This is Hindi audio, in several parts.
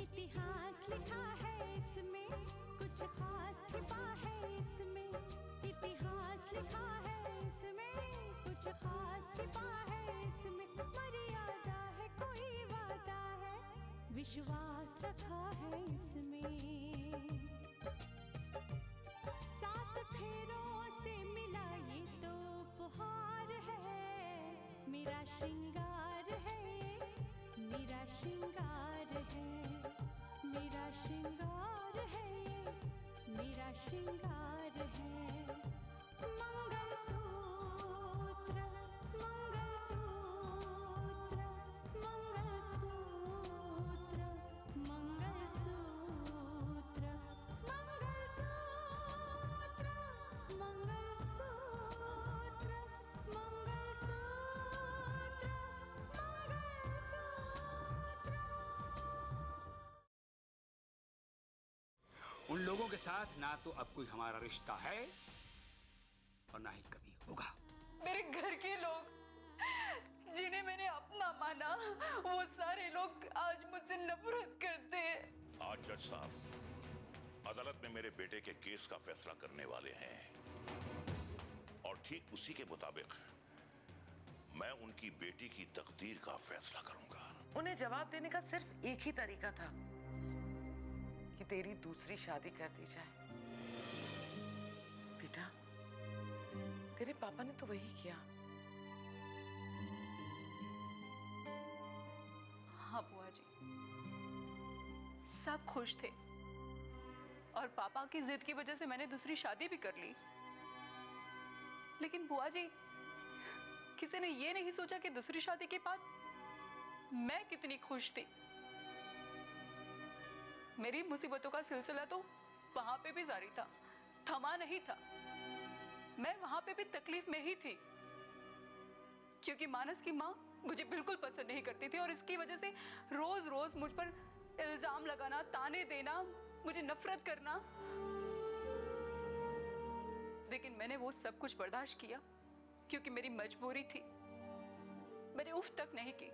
इतिहास लिखा है इसमें, कुछ खास छिपा है इसमें। इतिहास लिखा है इसमें, कुछ खास छिपा है इसमें। मर्यादा है, कोई वादा है, विश्वास रखा है इसमें। सात फेरों से मिला ये तो उपहार है, मेरा श्रृंगार है, मेरा श्रृंगार है, मेरा श्रृंगार है, मेरा श्रृंगार है। मंगलसूत्र, मंगलसूत्र, मंगलसूत्र, मंगलसूत्र, मंगलसूत्र, मंगलसूत्र, मंगलसूत्र। उन लोगों के साथ ना तो अब कोई हमारा रिश्ता है और ना ही कभी होगा। मेरे घर के लोग जिन्हें मैंने अपना माना, वो सारे लोग आज मुझसे नफरत करते हैं। आज जज साहब अदालत में मेरे बेटे के केस का फैसला करने वाले हैं और ठीक उसी के मुताबिक मैं उनकी बेटी की तकदीर का फैसला करूंगा। उन्हें जवाब देने का सिर्फ एक ही तरीका था कि तेरी दूसरी शादी कर दी जाए। बेटा, तेरे पापा ने तो वही किया। हाँ बुआ जी, सब खुश थे और पापा की जिद की वजह से मैंने दूसरी शादी भी कर ली। लेकिन बुआ जी, किसी ने ये नहीं सोचा कि दूसरी शादी के बाद मैं कितनी खुश थी। मेरी मुसीबतों का सिलसिला तो वहां पे भी जारी था, थमा नहीं था। मैं वहां पे भी तकलीफ में ही थी क्योंकि मानस की माँ मुझे बिल्कुल पसंद नहीं करती थी और इसकी वजह से रोज रोज मुझ पर इल्जाम लगाना, ताने देना, मुझे नफरत करना। लेकिन मैंने वो सब कुछ बर्दाश्त किया क्योंकि मेरी मजबूरी थी। मैंने उफ तक नहीं की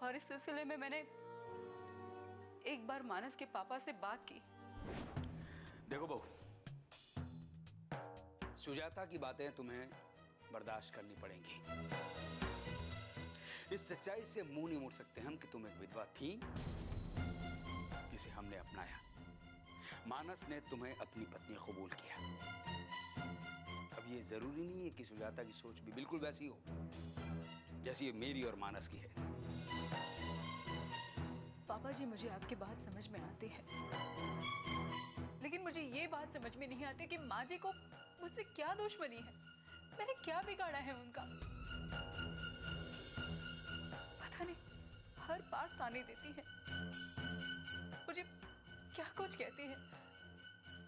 और इस सिलसिले में मैंने एक बार मानस के पापा से बात की। देखो बहू, सुजाता की बातें तुम्हें बर्दाश्त करनी पड़ेंगी। इस सच्चाई से मुंह नहीं मोड़ सकते हम कि तुम एक विधवा थी जिसे हमने अपनाया। मानस ने तुम्हें अपनी पत्नी कबूल किया। अब ये जरूरी नहीं है कि सुजाता की सोच भी बिल्कुल वैसी हो जैसी मेरी और मानस की है। पापा जी, मुझे आपकी बात समझ में आती है, लेकिन मुझे ये बात समझ में नहीं आती कि माँ जी को मुझसे क्या दुश्मनी है। मैंने क्या बिगाड़ा है उनका? पता नहीं, हर बार ताने देती है, मुझे क्या कुछ कहती है।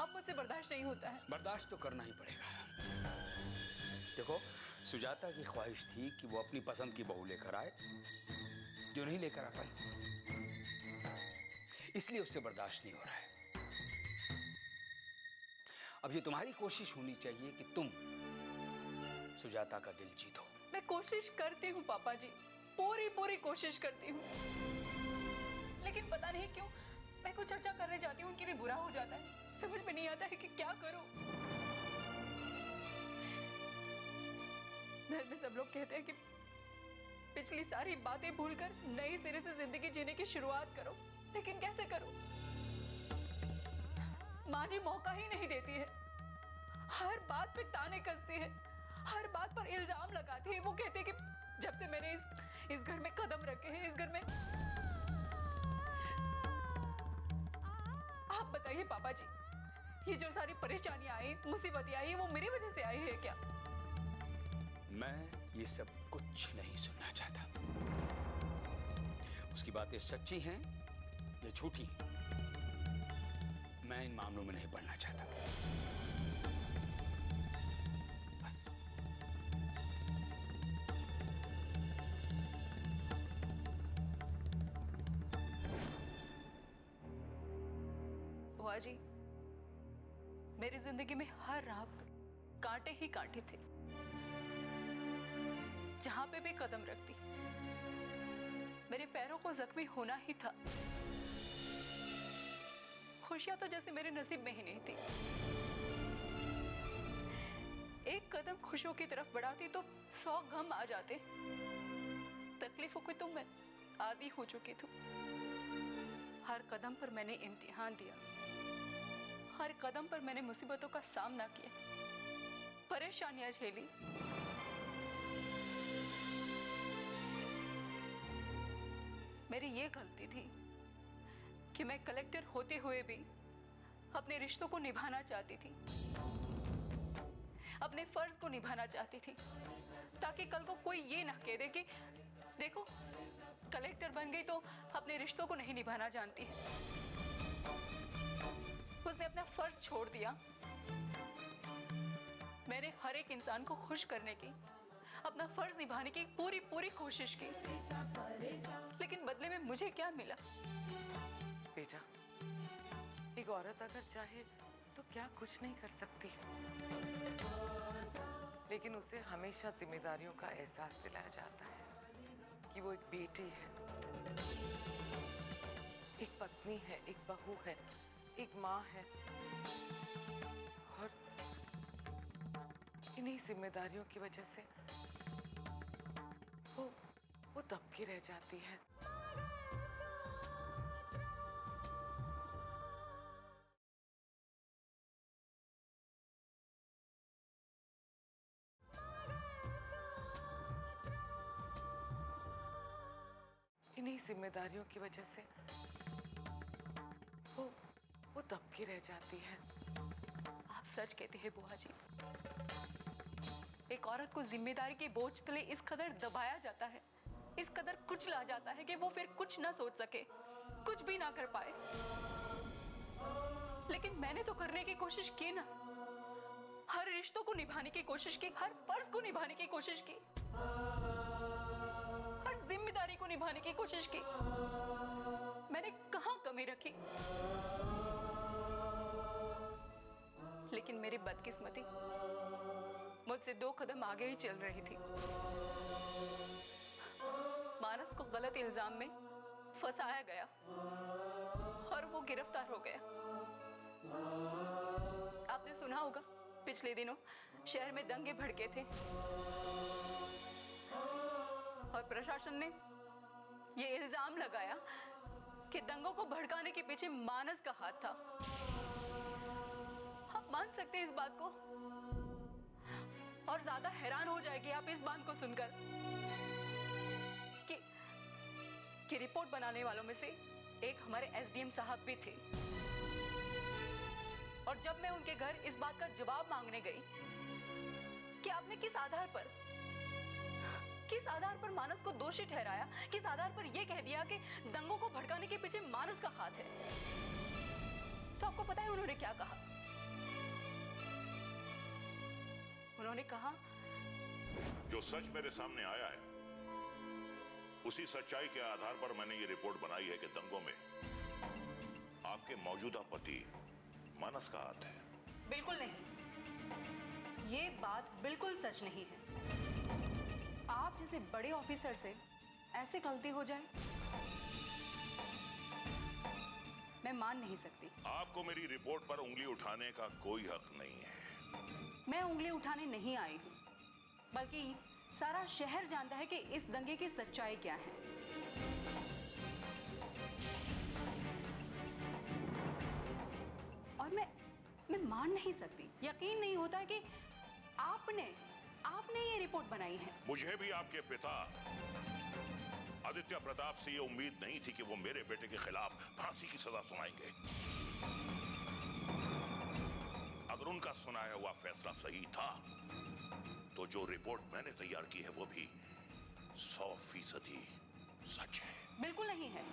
अब मुझसे बर्दाश्त नहीं होता है। बर्दाश्त तो करना ही पड़ेगा। देखो, सुजाता की ख्वाहिश थी कि वो अपनी पसंद की बहू लेकर आए, जो नहीं लेकर आ पाई, इसलिए उससे बर्दाश्त नहीं हो रहा है। अब ये तुम्हारी कोशिश होनी चाहिए कि तुम सुजाता का दिल जीतो। मैं कोशिश करती हूँ पापा जी, पूरी पूरी कोशिश करती हूँ, लेकिन पता नहीं क्यों मैं कुछ चर्चा करने जाती हूँ, उनके लिए बुरा हो जाता है। समझ में नहीं आता है कि क्या करूं। घर में सब लोग कहते हैं कि पिछली सारी बातें भूलकर नए सिरे से जिंदगी जीने की शुरुआत करो, लेकिन कैसे करूं? माँ जी मौका ही नहीं देती है, हर बात पे ताने कसती है, हर बात पर इल्जाम लगाती है। वो कहते हैं कि जब से मैंने इस घर में कदम रखे हैं, इस घर में। आप बताइए पापा जी, ये जो सारी परेशानियां आई, मुसीबतें आई, वो मेरी वजह से आई है क्या? मैं ये सब कुछ नहीं सुनना चाहता। उसकी बातें सच्ची हैं या झूठी, मैं इन मामलों में नहीं पढ़ना चाहता। बस। बुआ जी, मेरी जिंदगी में हर राह पर कांटे ही कांटे थे। जहां पे भी कदम रखती मेरे पैरों को जख्मी होना ही था। खुशियां तो जैसे मेरे नसीब में ही नहीं थी। एक कदम खुशियों की तरफ बढ़ाती तो 100 गम आ जाते। तकलीफों की तो मैं आदी हो चुकी थी। हर कदम पर मैंने इम्तिहान दिया, हर कदम पर मैंने मुसीबतों का सामना किया, परेशानियां झेली। मेरी ये गलती थी कि मैं कलेक्टर होते हुए भी अपने रिश्तों को निभाना चाहती थी, अपने फर्ज को निभाना चाहती थी, ताकि कल को कोई ये ना कह दे कि देखो कलेक्टर बन गई तो अपने रिश्तों को नहीं निभाना जानती है। उसने अपना फर्ज छोड़ दिया। मैंने हर एक इंसान को खुश करने की, अपना फर्ज निभाने की पूरी कोशिश की, लेकिन बदले में मुझे क्या मिला? बेटा, एक औरत अगर चाहे तो क्या कुछ नहीं कर सकती, लेकिन उसे हमेशा जिम्मेदारियों का एहसास दिलाया जाता है कि वो एक बेटी है, एक पत्नी है, एक बहू है, एक माँ है, और इन्हीं जिम्मेदारियों की वजह से वो दबकी रह जाती है। इन्हीं जिम्मेदारियों की वजह से वो दबकी रह जाती है। आप सच कहते हैं बुआ जी। एक औरत को जिम्मेदारी के बोझ तले इस कदर दबाया जाता है, इस कदर कुचला जाता है कि वो फिर कुछ ना सोच सके, कुछ भी ना कर पाए। लेकिन मैंने तो करने की कोशिश की ना, हर रिश्तों को निभाने की कोशिश की, हर फर्ज को निभाने की कोशिश की, हर जिम्मेदारी को निभाने की कोशिश की। मैंने कहां कमी रखी? लेकिन मेरी बदकिस्मती मुझसे 2 कदम आगे ही चल रही थी। मानस को गलत इल्जाम में फंसाया गया और वो गिरफ्तार हो गया। आपने सुना होगा पिछले दिनों शहर में दंगे भड़के थे और प्रशासन ने ये इल्जाम लगाया कि दंगों को भड़काने के पीछे मानस का हाथ था। आप मान सकते हैं इस बात को? और ज्यादा हैरान हो जाएगी आप इस बात को सुनकर कि रिपोर्ट बनाने वालों में से एक हमारे एसडीएम साहब भी थे। और जब मैं उनके घर इस बात का जवाब मांगने गई कि आपने किस आधार पर मानस को दोषी ठहराया, किस आधार पर यह कह दिया कि दंगों को भड़काने के पीछे मानस का हाथ है, तो आपको पता है उन्होंने क्या कहा? उन्होंने कहा, जो सच मेरे सामने आया है उसी सच्चाई के आधार पर मैंने ये रिपोर्ट बनाई है कि दंगों में आपके मौजूदा पति मानस का हाथ है। बिल्कुल नहीं, ये बात बिल्कुल सच नहीं है। आप जैसे बड़े ऑफिसर से ऐसे गलती हो जाए, मैं मान नहीं सकती। आपको मेरी रिपोर्ट पर उंगली उठाने का कोई हक नहीं है। मैं उंगली उठाने नहीं आई हूं, बल्कि सारा शहर जानता है कि इस दंगे की सच्चाई क्या है। और मैं मान नहीं सकती, यकीन नहीं होता है कि आपने ये रिपोर्ट बनाई है। मुझे भी आपके पिता आदित्य प्रताप से ये उम्मीद नहीं थी कि वो मेरे बेटे के खिलाफ फांसी की सजा सुनाएंगे। अगर उनका सुनाया हुआ फैसला सही था तो जो रिपोर्ट मैंने तैयार की है वो भी 100% सच है। बिल्कुल नहीं है,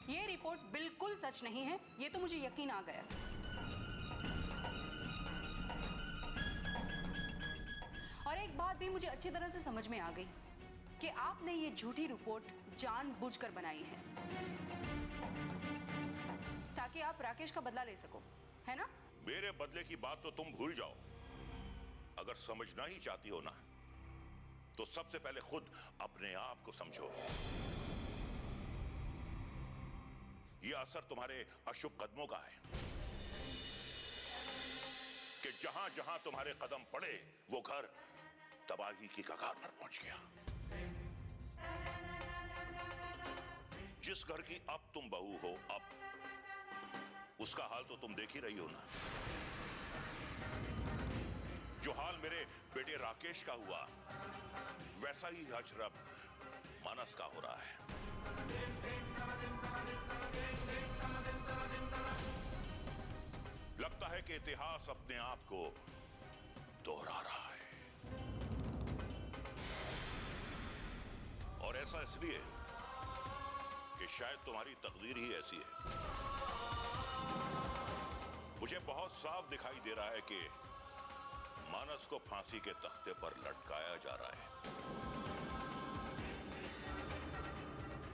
ये रिपोर्ट बिल्कुल सच नहीं है, ये तो मुझे यकीन आ गया। और एक बात भी मुझे अच्छी तरह से समझ में आ गई कि आपने ये झूठी रिपोर्ट जानबूझकर बनाई है ताकि आप राकेश का बदला ले सको, है ना? मेरे बदले की बात तो तुम भूल जाओ। अगर समझना ही चाहती हो ना तो सबसे पहले खुद अपने आप को समझो। असर तुम्हारे अशुभ कदमों का है कि जहां जहां तुम्हारे कदम पड़े वो घर तबाही की कगार पर पहुंच गया। जिस घर की अब तुम बहू हो, अब उसका हाल तो तुम देख ही रही हो ना। जो हाल मेरे बेटे राकेश का हुआ, वैसा ही अजरब मानस का हो रहा है। लगता है कि इतिहास अपने आप को दोहरा रहा है, और ऐसा इसलिए कि शायद तुम्हारी तकदीर ही ऐसी है। मुझे बहुत साफ दिखाई दे रहा है कि मानस को फांसी के तख्ते पर लटकाया जा रहा है,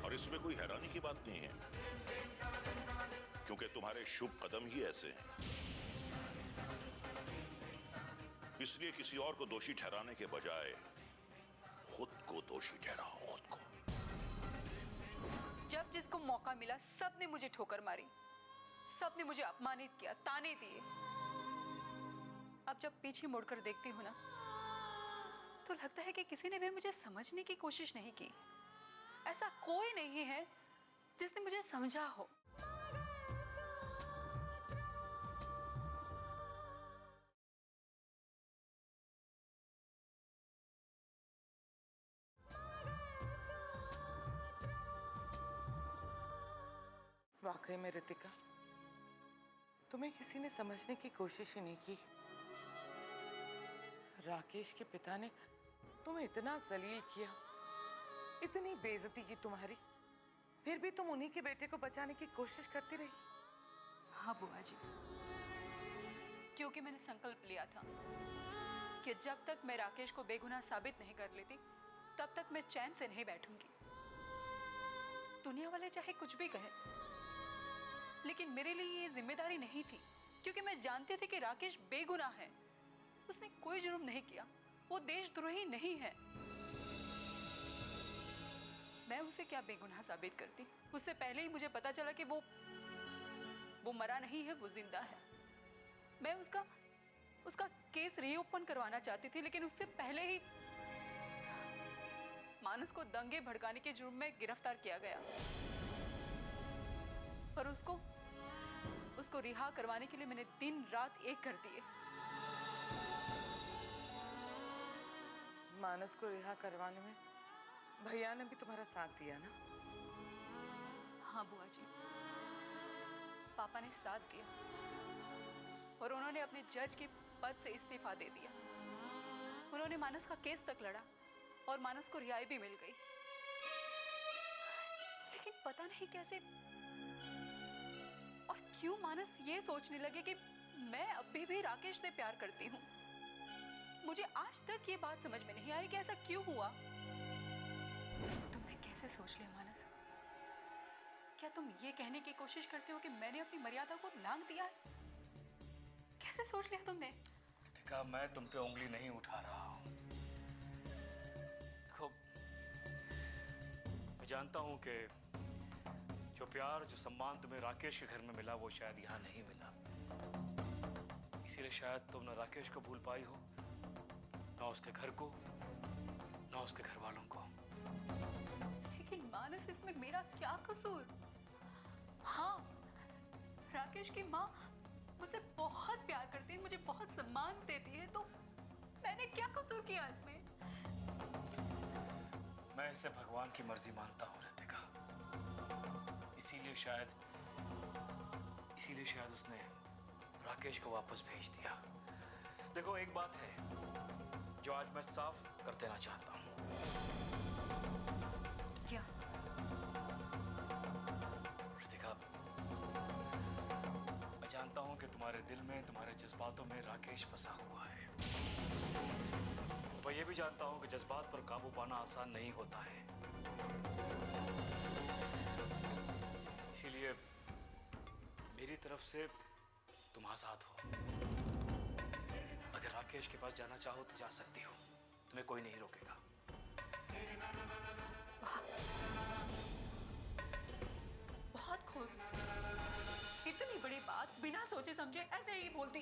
और इसमें कोई हैरानी की बात नहीं है, क्योंकि तुम्हारे शुभ कदम ही ऐसे हैं। इसलिए किसी और को दोषी ठहराने के बजाय खुद को दोषी ठहराओ, खुद को। जब जिसको मौका मिला सबने मुझे ठोकर मारी, सबने मुझे अपमानित किया, ताने दिए। अब जब पीछे मुड़कर देखती हूँ ना, तो लगता है कि किसी ने भी मुझे समझने की कोशिश नहीं की। ऐसा कोई नहीं है जिसने मुझे समझा हो। वाकई में रितिका, तुम्हें किसी ने समझने की कोशिश ही नहीं की। राकेश के पिता ने तुम्हें इतना जलील किया, इतनी बेइज्जती की तुम्हारी, फिर भी तुम उन्हीं के बेटे को बचाने की कोशिश करती रही। हाँ बुआ जी, क्योंकि मैंने संकल्प लिया था कि जब तक मैं राकेश को बेगुनाह साबित नहीं कर लेती, तब तक मैं चैन से नहीं बैठूंगी। दुनिया वाले चाहे कुछ भी कहें, लेकिन मेरे लिए ये जिम्मेदारी नहीं थी, क्योंकि मैं जानती थी कि राकेश बेगुनाह है। उसने कोई जुर्म नहीं किया, वो देशद्रोही नहीं है। मैं उसे क्या बेगुनाह साबित करती? उससे पहले ही मुझे पता चला कि वो मरा नहीं है, वो जिंदा है। मैं उसका केस रीओपन करवाना चाहती थी, लेकिन उससे पहले ही मानस को दंगे भड़काने के जुर्म में गिरफ्तार किया गया, और उसको रिहा करवाने के लिए मैंने दिन रात एक कर दिए। मानस को रिहा करवाने में भैया ने भी तुम्हारा साथ दिया ना? हाँ बुआ जी, पापा ने साथ दिया, और उन्होंने अपने जज के पद से इस्तीफा दे दिया। उन्होंने मानस का केस तक लड़ा, और मानस को रिहाई भी मिल गई। लेकिन पता नहीं कैसे और क्यों मानस ये सोचने लगे कि मैं अभी भी राकेश से प्यार करती हूँ। मुझे आज तक ये बात समझ में नहीं आई कि ऐसा क्यों हुआ। तुमने कैसे सोच लिया मानस? क्या तुम ये कहने की कोशिश करते हो कि मैंने अपनी मर्यादा को लांघ दिया है? कैसे सोच लिया तुमने? रितिका, मैं तुम पे उंगली नहीं उठा रहा हूँ। देखो, मैं जानता हूँ कि जो प्यार, जो सम्मान तुम्हें राकेश के घर में मिला, वो शायद यहाँ नहीं मिला। इसीलिए शायद तुम न राकेश को भूल पाई हो, ना उसके घर को, ना उसके घर वालों को। लेकिन मानस, इसमें मेरा क्या कसूर? हाँ, राकेश की माँ मुझसे बहुत प्यार करती है, मुझे बहुत सम्मान देती है, तो मैंने क्या कसूर किया इसमें? मैं इसे भगवान की मर्जी मानता हूँ रितिका। इसीलिए शायद उसने राकेश को वापस भेज दिया। देखो, एक बात है जो आज मैं साफ कर देना चाहता हूँ। क्या? रितिका, मैं जानता हूँ कि तुम्हारे दिल में, तुम्हारे जज्बातों में राकेश फंसा हुआ है। मैं ये भी जानता हूँ कि जज्बात पर काबू पाना आसान नहीं होता है। इसीलिए मेरी तरफ से तुम आजाद हो। अगर राकेश के पास जाना चाहो तो जा सकती हो, तुम्हें कोई नहीं रोकेगा। बहुत खूब। ऐसे ही बोलती।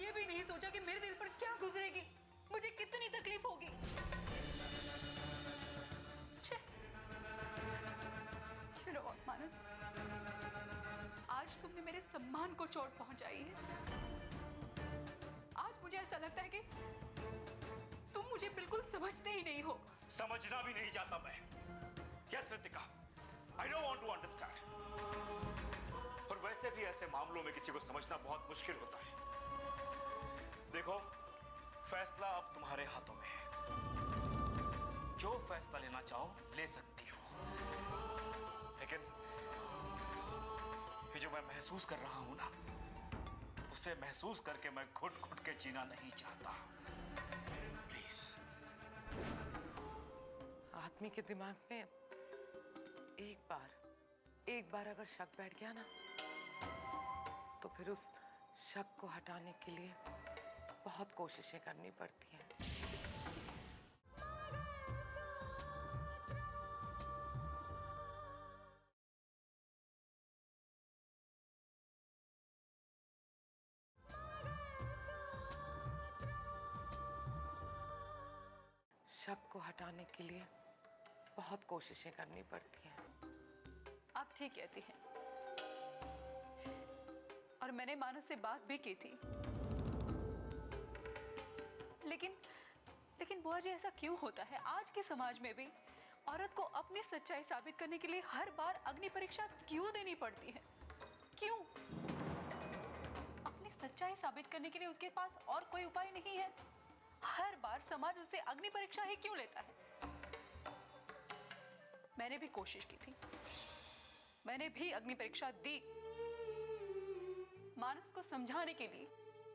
ये भी नहीं सोचा कि मेरे दिल पर क्या गुजरेगी, मुझे कितनी तकलीफ होगी। You know what, मानस, आज तुमने मेरे सम्मान को चोट पहुंचाई है। आज मुझे ऐसा लगता है कि तुम मुझे बिल्कुल समझते ही नहीं हो। समझना भी नहीं चाहता मैं। Yes, Ritika, I don't want to understand. और वैसे भी ऐसे मामलों में किसी को समझना बहुत मुश्किल होता है। देखो, फैसला अब तुम्हारे हाथों में है। जो फैसला लेना चाहो ले सकती हो, लेकिन ये जो मैं महसूस कर रहा हूं ना, उसे महसूस करके मैं घुट घुट के जीना नहीं चाहता। प्लीज। आदमी के दिमाग में एक बार अगर शक बैठ गया ना, तो फिर उस शक को हटाने के लिए बहुत कोशिशें करनी पड़ती हैं। शक को हटाने के लिए बहुत कोशिशें करनी पड़ती हैं। आप ठीक कहती हैं, और मैंने मानस से बात भी की थी। लेकिन बुआ जी, ऐसा क्यों होता है? आज के समाज में भी औरत को अपनी सच्चाई साबित करने के लिए हर बार अग्नि परीक्षा क्यों देनी पड़ती है? क्यों? अपनी सच्चाई साबित करने के लिए उसके पास और कोई उपाय नहीं है? हर बार समाज उससे अग्नि परीक्षा ही क्यों लेता है? मैंने भी कोशिश की थी, मैंने भी अग्नि परीक्षा दी, मानस को समझाने के लिए,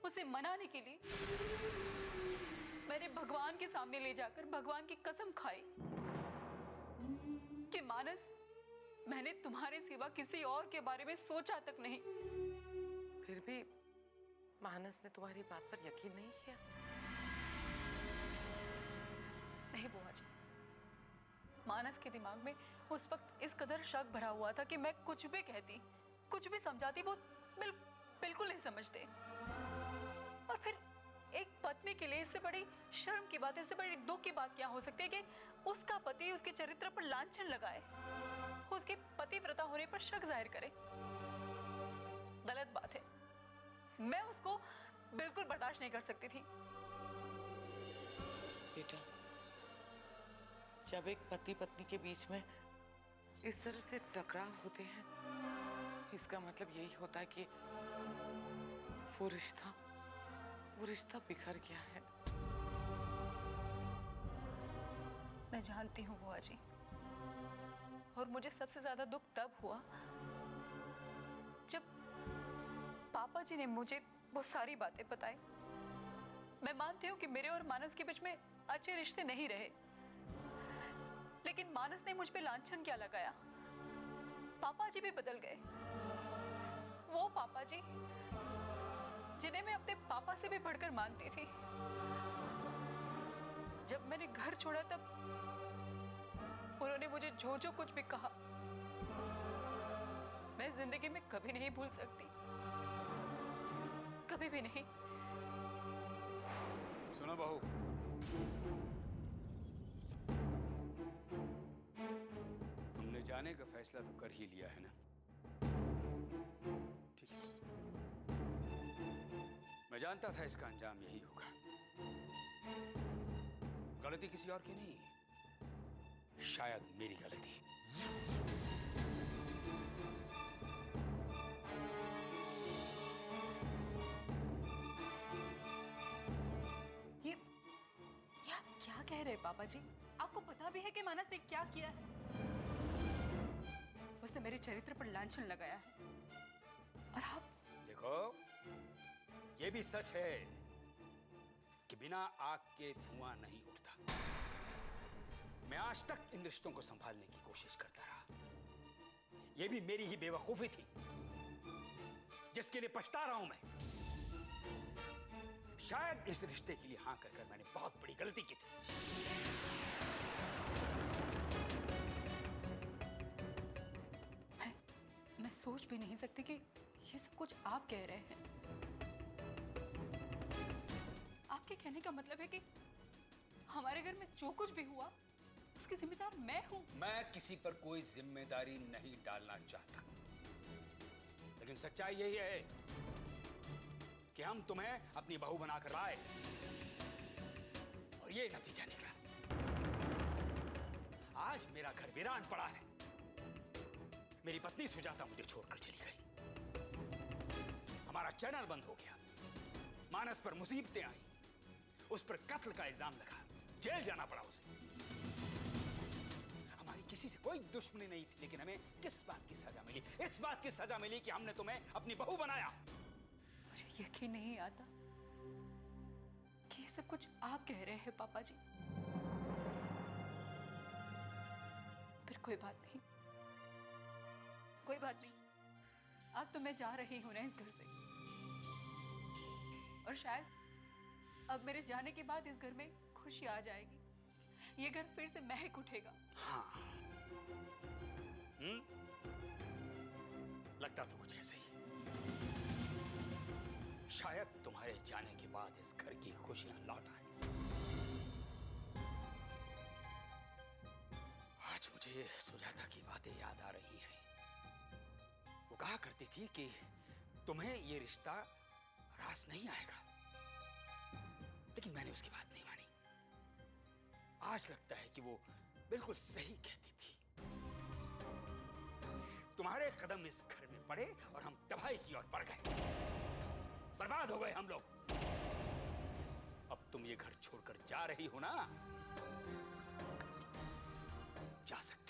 उसे मनाने के लिए। मैंने भगवान के सामने ले जाकर भगवान की कसम खाई कि मानस, मैंने तुम्हारे सिवा किसी और के बारे में सोचा तक नहीं। फिर भी मानस ने तुम्हारी बात पर यकीन नहीं किया। नहीं बुआ जी, मानस के दिमाग में उस वक्त इस कदर शक भरा हुआ था कि मैं कुछ भी कहती, कुछ भी समझाती, वो बिल्कुल नहीं समझते। और फिर एक पत्नी के लिए इससे बड़ी शर्म की बात, इससे बड़ी दुख की बात क्या हो सकती है कि उसका पति उसके चरित्र पर लांछन लगाए, उसके पतिव्रता होने पर शक जाहिर करे। गलत बात है, मैं उसको बिल्कुल बर्दाश्त नहीं कर सकती थी। बेटा, जब एक पति पत्नी के बीच में इस तरह से टकराव होते हैं, इसका मतलब यही होता है कि वो रिश्ता बिखर गया है। मैं जानती हूँ बुआ जी, और मुझे सबसे ज्यादा दुख तब हुआ जब पापा जी ने मुझे वो सारी बातें बताई। मैं मानती हूँ कि मेरे और मानस के बीच में अच्छे रिश्ते नहीं रहे, लेकिन मानस ने मुझ पे लांछन क्या लगाया। पापा जी भी बदल गए, वो पापा जी जिन्हें मैं अपने पापा से भी बढ़कर मानती थी। जब मैंने घर छोड़ा तब उन्होंने मुझे जो कुछ भी कहा, मैं जिंदगी में कभी नहीं भूल सकती, कभी भी नहीं। सुनो बहू, तुमने जाने का फैसला तो कर ही लिया है ना? ठीक है, मैं जानता था इसका अंजाम यही होगा। गलती किसी और की नहीं, शायद मेरी गलती। ये आप क्या कह रहे हैं पापा जी? आपको पता भी है कि मानस ने क्या किया है? उसने मेरे चरित्र पर लांछन लगाया है, और आप देखो, ये भी सच है कि बिना आग के धुआं नहीं उठता। मैं आज तक इन रिश्तों को संभालने की कोशिश करता रहा। ये भी मेरी ही बेवकूफी थी जिसके लिए पछता रहा हूं मैं। शायद इस रिश्ते के लिए हाँ कहकर मैंने बहुत बड़ी गलती की थी। मैं सोच भी नहीं सकती कि ये सब कुछ आप कह रहे हैं। आपके कहने का मतलब है कि हमारे घर में जो कुछ भी हुआ उसकी जिम्मेदार मैं हूं। मैं किसी पर कोई जिम्मेदारी नहीं डालना चाहता, लेकिन सच्चाई यही है कि हम तुम्हें अपनी बहू बनाकर लाए और ये नतीजा निकला। आज मेरा घर वीरान पड़ा है। मेरी पत्नी सुजाता मुझे छोड़कर चली गई। हमारा चैनल बंद हो गया। मानस पर मुसीबतें आई, उस पर कत्ल का इल्जाम लगा, जेल जाना पड़ा उसे। हमारी किसी से कोई दुश्मनी नहीं थी, लेकिन हमें किस बात की सजा मिली? इस बात की सजा मिली कि हमने तुम्हें अपनी बहू बनाया। मुझे यकीन नहीं आता कि ये सब कुछ आप कह रहे हैं पापा जी। फिर कोई बात नहीं, कोई बात नहीं। अब तो मैं जा रही हूं ना इस घर से, और शायद अब मेरे जाने के बाद इस घर में खुशी आ जाएगी। ये घर फिर से महक उठेगा। हाँ। लगता तो कुछ ऐसे ही। शायद तुम्हारे जाने के बाद इस घर की खुशियां लौट आए। आज मुझे सुजाता की बातें याद आ रही हैं। वो कहा करती थी कि तुम्हें ये रिश्ता रास नहीं आएगा, लेकिन मैंने उसकी बात नहीं मानी। आज लगता है कि वो बिल्कुल सही कहती थी। तुम्हारे कदम इस घर में पड़े और हम तबाही की ओर बढ़ गए, बर्बाद हो गए हम लोग। अब तुम ये घर छोड़कर जा रही हो ना, जा सकते